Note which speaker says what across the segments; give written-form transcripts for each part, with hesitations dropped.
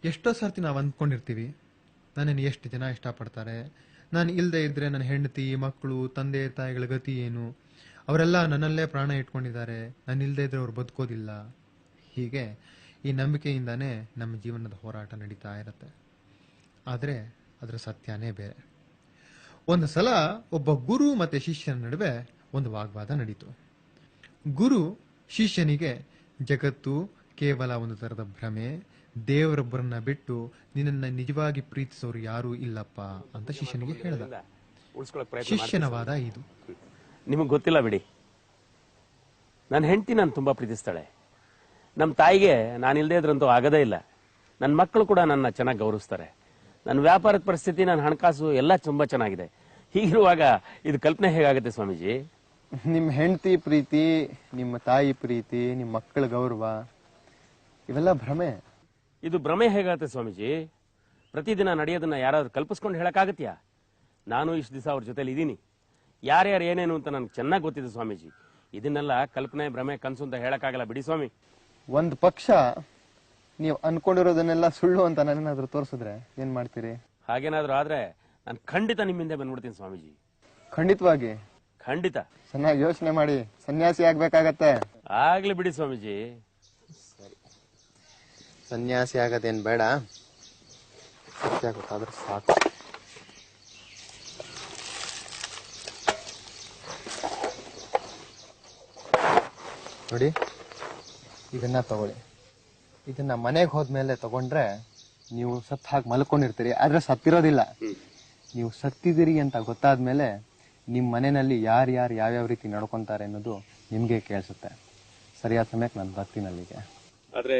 Speaker 1: ಎಷ್ಟೋ ಸರ್ತಿ ನಾವು ಅಂದ್ಕೊಂಡಿರ್ತೀವಿ, ನನ್ನನ್ನು ಎಷ್ಟು ಜನ ಇಷ್ಟಪಡ್ತಾರೆ, ನಾನು ಇಲ್ಲದೆ ಇದ್ದರೆ ನನ್ನ ಹೆಂಡತಿ, ಮಕ್ಕಳು, ತಂದೆ ತಾಯಿಗಳ ಗತಿ ಏನು, ಅವರೆಲ್ಲ ನನ್ನಲ್ಲೇ ಪ್ರಾಣ ಇಟ್ಕೊಂಡಿದ್ದಾರೆ, ನಾನು ಇಲ್ಲದೆ ಇದ್ದರೆ ಅವ್ರು ಬದುಕೋದಿಲ್ಲ. ಹೀಗೆ ಈ ನಂಬಿಕೆಯಿಂದಾನೇ ನಮ್ಮ ಜೀವನದ ಹೋರಾಟ ನಡೀತಾ ಇರುತ್ತೆ. ಆದರೆ ಅದರ ಸತ್ಯನೇ ಬೇರೆ. ಒಂದು ಸಲ ಒಬ್ಬ ಗುರು ಮತ್ತು ಶಿಷ್ಯನ ನಡುವೆ ಒಂದು ವಾಗ್ವಾದ ನಡೀತು. ಗುರು ಶಿಷ್ಯನಿಗೆ ಜಗತ್ತು ಕೇವಲ ಒಂದು ಥರದ ಭ್ರಮೆ, ದೇವರೊಬ್ಬರನ್ನ ಬಿಟ್ಟು ನಿನ್ನನ್ನು ನಿಜವಾಗಿ ಪ್ರೀತಿಸೋರು ಯಾರೂ ಇಲ್ಲಪ್ಪ ಅಂತ ಶಿಷ್ಯನಿಗೆ ಹೇಳ್ದ. ಶಿಷ್ಯನ ವಾದ ಇದು.
Speaker 2: ನಿಮಗೆ ಗೊತ್ತಿಲ್ಲ ಬಿಡಿ, ನನ್ನ ಹೆಂಡತಿ ನಾನು ತುಂಬಾ ಪ್ರೀತಿಸ್ತಾಳೆ. ನಮ್ಮ ತಾಯಿಗೆ ನಾನಿಲ್ಲದೆ ಇದ್ರಂತೂ ಆಗದೇ ಇಲ್ಲ. ನನ್ನ ಮಕ್ಕಳು ಕೂಡ ನನ್ನ ಚೆನ್ನಾಗಿ ಗೌರವಿಸ್ತಾರೆ. ನನ್ನ ವ್ಯಾಪಾರದ ಪರಿಸ್ಥಿತಿ, ನನ್ನ ಹಣಕಾಸು ಎಲ್ಲ ತುಂಬಾ ಚೆನ್ನಾಗಿದೆ. ಹೀಗಿರುವಾಗ ಇದು ಕಲ್ಪನೆ ಹೇಗಾಗುತ್ತೆ ಸ್ವಾಮೀಜಿ?
Speaker 3: ನಿಮ್ಮ ಹೆಂಡತಿ ಪ್ರೀತಿ, ನಿಮ್ಮ ತಾಯಿ ಪ್ರೀತಿ, ನಿಮ್ಮ ಮಕ್ಕಳ ಗೌರವ ಇವೆಲ್ಲ ಭ್ರಮೆ.
Speaker 2: ಇದು ಭ್ರಮೆ ಹೇಗಾಗುತ್ತೆ ಸ್ವಾಮೀಜಿ? ಪ್ರತಿದಿನ ನಡೆಯೋದನ್ನ ಯಾರಾದ್ರೂ ಕಲ್ಪಿಸ್ಕೊಂಡು ಹೇಳಕ್ಕಾಗತ್ಯಾ? ನಾನು ಇಷ್ಟು ದಿವಸ ಅವ್ರ ಜೊತೆಲಿ ಇದ್ದೀನಿ. ಯಾರ್ಯಾರು ಏನೇನು ಅಂತ ನನ್ಗೆ ಚೆನ್ನಾಗಿ ಗೊತ್ತಿದೆ ಸ್ವಾಮೀಜಿ. ಇದನ್ನೆಲ್ಲ ಕಲ್ಪನೆ, ಭ್ರಮೆ, ಕನಸು ಅಂತ ಹೇಳಕ್ಕಾಗಲ್ಲ ಬಿಡಿ ಸ್ವಾಮಿ.
Speaker 3: ಒಂದು ಪಕ್ಷ ನೀವು ಅನ್ಕೊಂಡಿರೋದನ್ನೆಲ್ಲ ಸುಳ್ಳು ಅಂತ ನನ್ನೇನಾದ್ರೂ ತೋರಿಸಿದ್ರೆ ಏನ್ ಮಾಡ್ತೀರಿ?
Speaker 2: ಹಾಗೇನಾದ್ರೂ ಆದ್ರೆ ನಾನು ಖಂಡಿತ ನಿಮ್ಮಿಂದ ಬಂದ್ಬಿಡ್ತೀನಿ ಸ್ವಾಮೀಜಿ.
Speaker 3: ಖಂಡಿತವಾಗಿ?
Speaker 2: ಖಂಡಿತ.
Speaker 3: ಚೆನ್ನಾಗಿ ಯೋಚನೆ ಮಾಡಿ ಸನ್ಯಾಸಿ ಆಗ್ಬೇಕಾಗತ್ತೆ.
Speaker 2: ಆಗ್ಲಿ ಬಿಡಿ ಸ್ವಾಮೀಜಿ.
Speaker 3: ಸರಿ, ಸನ್ಯಾಸಿ ಆಗದೇನ್ ಬೇಡ, ಸತ್ಯ ಗೊತ್ತಾದ್ರೆ ಸಾಕು. ನೋಡಿ, ಇದನ್ನ ತಗೊಳ್ಳಿ. ಇದನ್ನ ಮನೆಗೆ ಹೋದ್ಮೇಲೆ ತಗೊಂಡ್ರೆ ನೀವು ಸತ್ ಹಾಕಿ ಮಲ್ಕೊಂಡಿರ್ತೀರಿ, ಆದ್ರೆ ಸತ್ತಿರೋದಿಲ್ಲ. ನೀವು ಸತ್ತಿದಿರಿ ಅಂತ ಗೊತ್ತಾದ್ಮೇಲೆ ನಿಮ್ ಮನೆಯಲ್ಲಿ ಯಾರ್ಯಾರು ಯಾವ್ಯಾವ ರೀತಿ ನಡ್ಕೊಂತಾರೆ ಅನ್ನೋದು ನಿಮ್ಗೆ ಕೇಳಿಸುತ್ತೆ. ಸರಿಯಾದ ಸಮಯಕ್ಕೆ ನಾನು ಬರ್ತೀನಿ ಅಲ್ಲಿಗೆ.
Speaker 2: ಆದ್ರೆ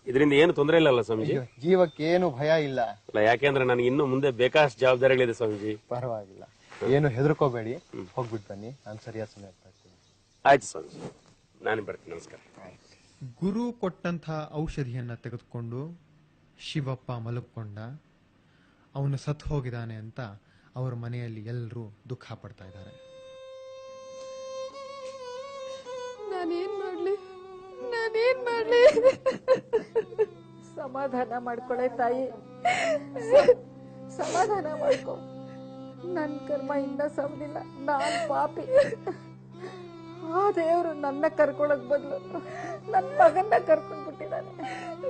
Speaker 2: ಇದರಿಂದ ಏನು ತೊಂದರೆ ಇಲ್ಲಲ್ಲ ಸ್ವಾಮೀಜಿ?
Speaker 3: ಜೀವಕ್ಕೇನು ಭಯ ಇಲ್ಲ.
Speaker 2: ಯಾಕೆಂದ್ರೆ ನನಗೆ ಇನ್ನು ಮುಂದೆ ಬೇಕಾಷ್ಟು ಜವಾಬ್ದಾರಿಗಳಿದೆ ಸ್ವಾಮೀಜಿ.
Speaker 3: ಪರವಾಗಿಲ್ಲ, ಏನು ಹೆದರ್ಕೋಬೇಡಿ, ಹೋಗ್ಬಿಟ್ಟು ಬನ್ನಿ. ನಾನು ಸರಿಯಾದ ಸಮಯಕ್ಕೆ ಬರ್ತೀನಿ.
Speaker 2: ಆಯ್ತು ಸ್ವಾಮೀಜಿ, ನಾನು ಬರ್ತೀನಿ. ನಮಸ್ಕಾರ.
Speaker 1: ಗುರು ಕೊಟ್ಟಂಥ ಔಷಧಿಯನ್ನ ತೆಗೆದುಕೊಂಡು ಶಿವಪ್ಪ ಮಲಗಿಕೊಂಡ. ಅವನು ಸತ್ತು ಹೋಗಿದ್ದಾನೆ ಅಂತ ಅವರ ಮನೆಯಲ್ಲಿ ಎಲ್ಲರೂ ದುಃಖ ಪಡ್ತಾ ಇದ್ದಾರೆ.
Speaker 4: ನಾನೇನ್ ಮಾಡ್ಲಿ? ಸಮಾಧಾನ ಮಾಡ್ಕೊಳೆ ತಾಯಿ, ಸಮಾಧಾನ ಮಾಡ್ಕೊ. ನನ್ ಕರ್ಮ ಇನ್ನ ಸವದಿಲ್ಲ, ನಾನ್ ಪಾಪಿ. ಆ ದೇವ್ರು ನನ್ನ ಕರ್ಕೊಳಕ್ ಬದ್ಲು ನನ್ ಮಗನ್ನ ಕರ್ಕೊಂಡ್ ಬಿಟ್ಟಿದ್ದಾನೆ.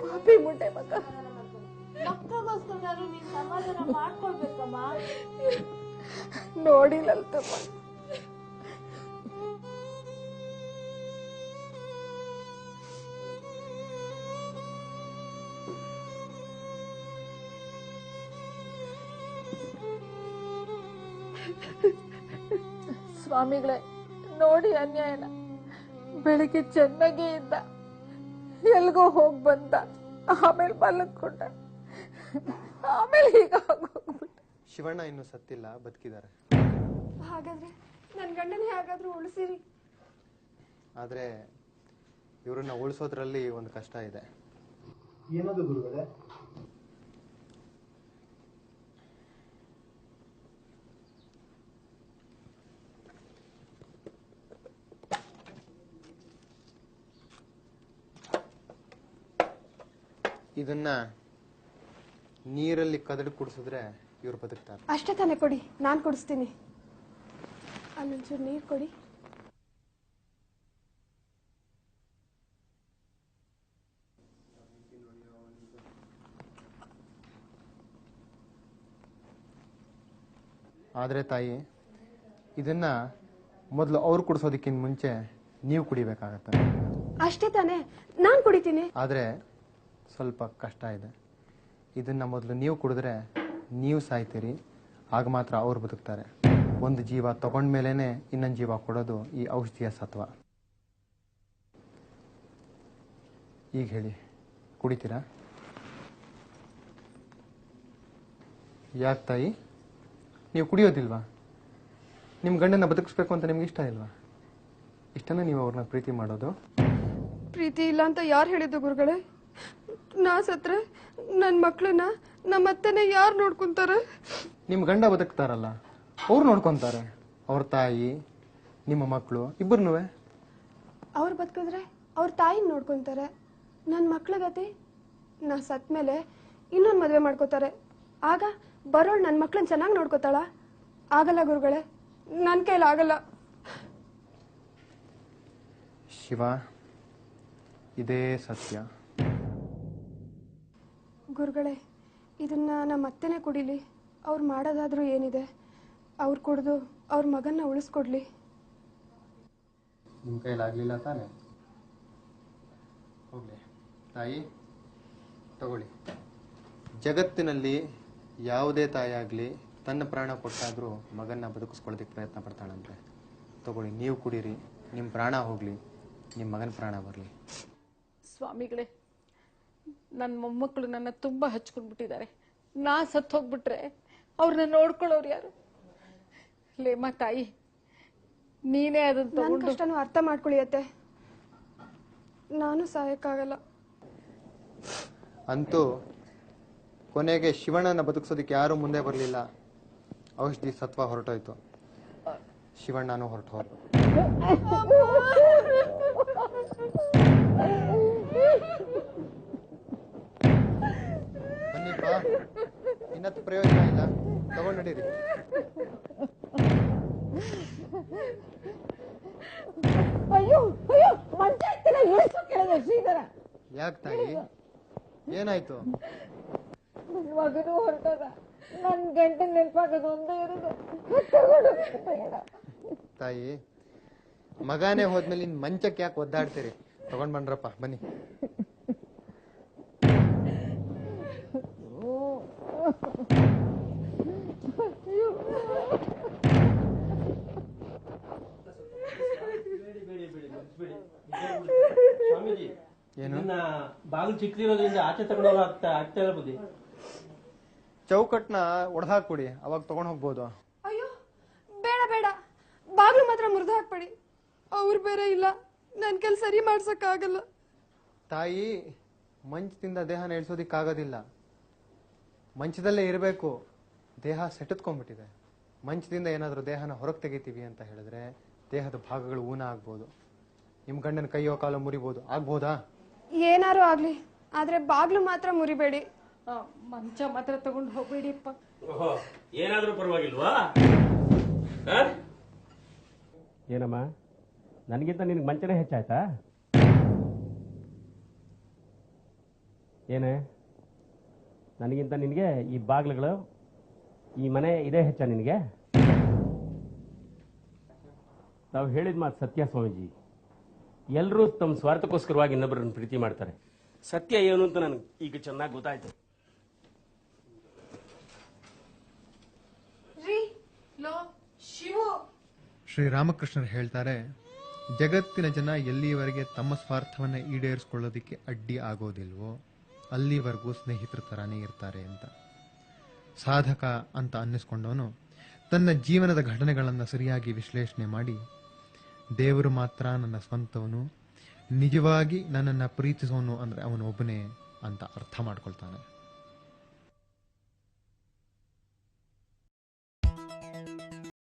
Speaker 4: ಪಾಪಿ ಮುಂಡೆ ಮಗ. ನೋಡಿಲ್ಲಲ್ತಮ್ಮ, ಸ್ವಾಮಿಗಳೇ ನೋಡಿ ಅನ್ಯಾಯನ. ಬೆಳಿಗ್ಗೆ ಚೆನ್ನಾಗೇ ಇದ್ದ, ಎಲ್ಗೋ ಹೋಗ್ ಬಂದ, ಆಮೇಲೆ ಮಲಗ್ಕೊಂಡ, ಆಮೇಲೆ ಈಗ ಹೋಗ್ಬಿಟ್ಟ.
Speaker 3: ಶಿವಣ್ಣ ಇನ್ನು ಸತ್ತಿಲ್ಲ, ಬದುಕಿದ್ದಾರೆ.
Speaker 4: ಹಾಗಾದ್ರೆ ನನ್ ಗಂಡನ ಹೇಗಾದ್ರೂ ಉಳಿಸಿರಿ.
Speaker 3: ಆದ್ರೆ ಇವ್ರನ್ನ ಉಳಿಸೋದ್ರಲ್ಲಿ ಒಂದು ಕಷ್ಟ ಇದೆ. ಏನದು ಗುರುಗಳೇ? ಇದನ್ನ ನೀರಲ್ಲಿ ಕದಡಿ ಕುಡಿಸಿದ್ರೆ ಇವ್ರು ಬದುಕ್ತಾರೆ.
Speaker 4: ಅಷ್ಟೇ ತಾನೇ, ಕೊಡಿ, ನಾನ್ ಕುಡಿಸ್ತೀನಿ. ಅಲ್ಲೊಂಚೂರು ನೀರ್ ಕೊಡಿ.
Speaker 3: ಆದ್ರೆ ತಾಯಿ, ಇದನ್ನ ಮೊದಲು ಅವ್ರು ಕುಡಿಸೋದಕ್ಕಿಂತ ಮುಂಚೆ ನೀವು ಕುಡಿಬೇಕಾಗತ್ತೆ.
Speaker 4: ಅಷ್ಟೇ ತಾನೇ, ನಾನ್ ಕುಡಿತೀನಿ.
Speaker 3: ಆದ್ರೆ ಸ್ವಲ್ಪ ಕಷ್ಟ ಇದೆ. ಇದನ್ನ ಮೊದಲು ನೀವು ಕುಡಿದ್ರೆ ನೀವು ಸಾಯ್ತೀರಿ, ಆಗ ಮಾತ್ರ ಅವ್ರು ಬದುಕ್ತಾರೆ. ಒಂದು ಜೀವ ತಗೊಂಡ್ಮೇಲೆನೆ ಇನ್ನೊಂದು ಜೀವ ಕೊಡೋದು ಈ ಔಷಧಿಯ ಸತ್ವ. ಈಗ ಹೇಳಿ, ಕುಡಿತೀರಾ? ಯಾಕೆ ತಾಯಿ, ನೀವು ಕುಡಿಯೋದಿಲ್ವಾ? ನಿಮ್ಮ ಗಂಡನ ಬದುಕಿಸ್ಬೇಕು ಅಂತ ನಿಮ್ಗೆ ಇಷ್ಟ ಇಲ್ವಾ? ಇಷ್ಟನ ನೀವು ಅವ್ರನ್ನ ಪ್ರೀತಿ ಮಾಡೋದು?
Speaker 4: ಪ್ರೀತಿ ಇಲ್ಲ ಅಂತ ಯಾರು ಹೇಳಿದ್ದು ಗುರುಗಳೇ? ನಾ ಸತ್ರೆ ನನ್ ಮಕ್ಳನ್ನ ನಮ್ಮತ್ತನೇ ಯಾರು ನೋಡ್ಕೊಂತಾರೆ?
Speaker 3: ನಿಮ್ ಗಂಡ ಬದುಕ್ತಾರಲ್ಲ, ಅವ್ರು ನೋಡ್ಕೊಂತಾರೆ. ಅವ್ರ ತಾಯಿ, ನಿಮ್ಮ ಮಕ್ಕಳು ಇಬ್ಬರನ್ನೂ.
Speaker 4: ಅವ್ರು ಬದುಕಿದ್ರೆ ಅವ್ರ ತಾಯಿನ ನೋಡ್ಕೊಂತಾರೆ. ನನ್ನ ಮಕ್ಳ ಗತಿ, ನಾ ಸತ್ ಮೇಲೆ
Speaker 5: ಇನ್ನೊಂದು ಮದುವೆ ಮಾಡ್ಕೋತಾರೆ. ಆಗ ಬರೋಳು ನನ್ನ ಮಕ್ಳನ್ನ ಚೆನ್ನಾಗಿ ನೋಡ್ಕೋತಾಳ? ಆಗಲ್ಲ ಗುರುಗಳೇ, ನನ್ನ ಕೈಲಿ ಆಗಲ್ಲ.
Speaker 3: ಶಿವ, ಇದೇ ಸತ್ಯ.
Speaker 5: ಗುರುಗಳೇ, ಇದನ್ನ ನಮ್ಮ ಅತ್ತೆನೇ ಕುಡಿಲಿ. ಅವ್ರು ಮಾಡೋದಾದ್ರೂ ಏನಿದೆ, ಅವ್ರು ಕುಡಿದು ಅವ್ರ ಮಗನ್ನ ಉಳಿಸ್ಕೊಡ್ಲಿ.
Speaker 3: ನಿಮ್ಮ ಕೈಲಾಗಲಿಲ್ಲ ತಾನೆ? ಹೋಗ್ಲಿ ತಾಯಿ, ತಗೊಳ್ಳಿ. ಜಗತ್ತಿನಲ್ಲಿ ಯಾವುದೇ ತಾಯಿ ಆಗಲಿ ತನ್ನ ಪ್ರಾಣ ಕೊಟ್ಟಾದರೂ ಮಗನ್ನ ಬದುಕಿಸ್ಕೊಳ್ಳೋದಕ್ಕೆ ಪ್ರಯತ್ನ ಪಡ್ತಾಳಂತೆ. ತಗೊಳ್ಳಿ, ನೀವು ಕುಡೀರಿ, ನಿಮ್ಮ ಪ್ರಾಣ ಹೋಗಲಿ, ನಿಮ್ಮ ಮಗನ ಪ್ರಾಣ ಬರಲಿ.
Speaker 4: ಸ್ವಾಮಿಗಳೇ, ನನ್ನ ಮೊಮ್ಮಕ್ಕಳು ನನ್ನ ತುಂಬಾ ಹಚ್ಕೊಂಡ್ಬಿಟ್ಟಿದ್ದಾರೆ. ನಾ ಸತ್ತು ಹೋಗ್ಬಿಟ್ರೆ ಅವ್ರನ್ನ ನೋಡ್ಕೊಳ್ಳೋರು ಯಾರು? ಲೇಮ ತಾಯಿ, ನೀನೇ ಅದನ್ನ
Speaker 5: ನನ್ನ
Speaker 4: ತಗೊಂಡು
Speaker 5: ಕಷ್ಟನೂ ಅರ್ಥ ಮಾಡ್ಕೊಳ್ಳಿ ಅತ್ತೆ. ನಾನು ಸಾಯಕ್ಕಾಗಲ್ಲ.
Speaker 3: ಅಂತೂ ಕೊನೆಗೆ ಶಿವಣ್ಣನ ಬದುಕಿಸೋದಕ್ಕೆ ಯಾರೂ ಮುಂದೆ ಬರಲಿಲ್ಲ. ಔಷಧಿ ಸತ್ವ ಹೊರಟೋಯ್ತು, ಶಿವಣ್ಣನೂ ಹೊರಟು ಹೋದ. ಬನ್ನಿಪ್ಪ, ಇನ್ನತ್ತು ಪ್ರಯೋಜನ ಇಲ್ಲ, ತಗೊಂಡು ನಡೀರಿ.
Speaker 4: ಅಯ್ಯೋ ಅಯ್ಯೋ, ಮಂಚ ಎತ್ತಿನ ಇಳಿಸು ಕೆಳಗೆ ಶ್ರೀಧರ.
Speaker 3: ಯಾಕೆ ತಾಯಿ, ಏನಾಯ್ತು?
Speaker 4: ಮಗನು ಹೊರಟದ, ನನ್ ಗಂಟೆ ನೆನಪಾಗದು ಒಂದೇ ಇರೋದು.
Speaker 3: ತಾಯಿ, ಮಗಾನೇ ಹೋದ್ಮೇಲೆ ಇನ್ ಮಂಚಕ್ಕೆ ಯಾಕೆ ಒದ್ದಾಡ್ತೀರಿ? ತಗೊಂಡ್ ಬನ್ರಪ್ಪ, ಬನ್ನಿ.
Speaker 6: ಸ್ವಾಮೀಜಿ, ಇದನ್ನ ಬಾಗಿಲು ಚಿಕ್ಕದಿರೋದ್ರಿಂದ ಆಚೆ ತಗೊಂಡೋಗ ಆಗ್ತಾ ಇಲ್ಲ ಬುದ್ಧಿ.
Speaker 3: ಚೌಕಟ್ನ ಒಡೆದಾಕ್ಬಿಡಿ, ಅವಾಗ ತಗೊಂಡ್ ಹೋಗ್ಬೋದು.
Speaker 5: ಅಯ್ಯೋ ಬೇಡ ಬೇಡ, ಬಾಗ್ಲು ಮಾತ್ರ ಮುರಿದು ಹಾಕ್ಬೇಡಿ. ಅವ್ರು ಬೇರೆ ಇಲ್ಲ, ನನ್ನ ಕೆಲ್ ಸರಿ ಮಾಡ್ಸಕ್ಕಾಗಲ್ಲ.
Speaker 3: ತಾಯಿ, ಮಂಚದಿಂದ ದೇಹನ ಇಳಿಸೋದಿಕ್ಕಾಗೋದಿಲ್ಲ. ಮಂಚದಲ್ಲೇ ಇರಬೇಕು. ದೇಹ ಸೆಟೆತ್ಕೊಂಡ್ಬಿಟ್ಟಿದೆ. ಮಂಚದಿಂದ ಏನಾದರೂ ದೇಹನ ಹೊರಗೆ ತೆಗಿತೀವಿ ಅಂತ ಹೇಳಿದ್ರೆ ದೇಹದ ಭಾಗಗಳು ಊನ ಆಗ್ಬೋದು. ನಿಮ್ ಗಂಡನ ಕೈಯೋ ಕಾಲೋ ಮುರಿಬೋದು. ಆಗ್ಬೋದಾ?
Speaker 5: ಏನಾರು ಆಗ್ಲಿ, ಆದ್ರೆ ಬಾಗ್ಲು ಮಾತ್ರ ಮುರಿಬೇಡಿ.
Speaker 4: ಮಂಚ ಮಾತ್ರ ತಗೊಂಡು ಹೋಗ್ಬೇಡಿಪ್ಪ.
Speaker 2: ಏನಾದ್ರೂ ಪರವಾಗಿಲ್ವಾ? ಏನಮ್ಮ, ನನಗಿಂತ ನಿನಗೆ ಮಂಚನೇ ಹೆಚ್ಚಾಯ್ತಾ? ಏನೇ, ನನಗಿಂತ ನಿನಗೆ ಈ ಬಾಗಿಲುಗಳು, ಈ ಮನೆ ಇದೇ ಹೆಚ್ಚ ನಿನಗೆ? ನಾವು ಹೇಳಿದ ಮಾತು ಸತ್ಯ ಸ್ವಾಮೀಜಿ. ಎಲ್ಲರೂ ತಮ್ಮ ಸ್ವಾರ್ಥಕ್ಕೋಸ್ಕರವಾಗಿ ಇನ್ನೊಬ್ಬರನ್ನು ಪ್ರೀತಿ ಮಾಡ್ತಾರೆ. ಸತ್ಯ ಏನು ಅಂತ ನನಗೆ ಈಗ ಚೆನ್ನಾಗಿ ಗೊತ್ತಾಯ್ತು.
Speaker 1: ಶ್ರೀರಾಮಕೃಷ್ಣರು ಹೇಳ್ತಾರೆ, ಜಗತ್ತಿನ ಜನ ಎಲ್ಲಿವರೆಗೆ ತಮ್ಮ ಸ್ವಾರ್ಥವನ್ನ ಈಡೇರಿಸಿಕೊಳ್ಳೋದಿಕ್ಕೆ ಅಡ್ಡಿ ಆಗೋದಿಲ್ವೋ ಅಲ್ಲಿವರೆಗೂ ಸ್ನೇಹಿತರ ತರಾನೇ ಇರ್ತಾರೆ ಅಂತ. ಸಾಧಕ ಅಂತ ಅನ್ನಿಸ್ಕೊಂಡವನು ತನ್ನ ಜೀವನದ ಘಟನೆಗಳನ್ನು ಸರಿಯಾಗಿ ವಿಶ್ಲೇಷಣೆ ಮಾಡಿ, ದೇವರು ಮಾತ್ರ ನನ್ನ ಸ್ವಂತವನು, ನಿಜವಾಗಿ ನನ್ನನ್ನು ಪ್ರೀತಿಸೋನು ಅಂದ್ರೆ ಅವನು ಒಬ್ಬನೇ ಅಂತ ಅರ್ಥ ಮಾಡ್ಕೊಳ್ತಾನೆ.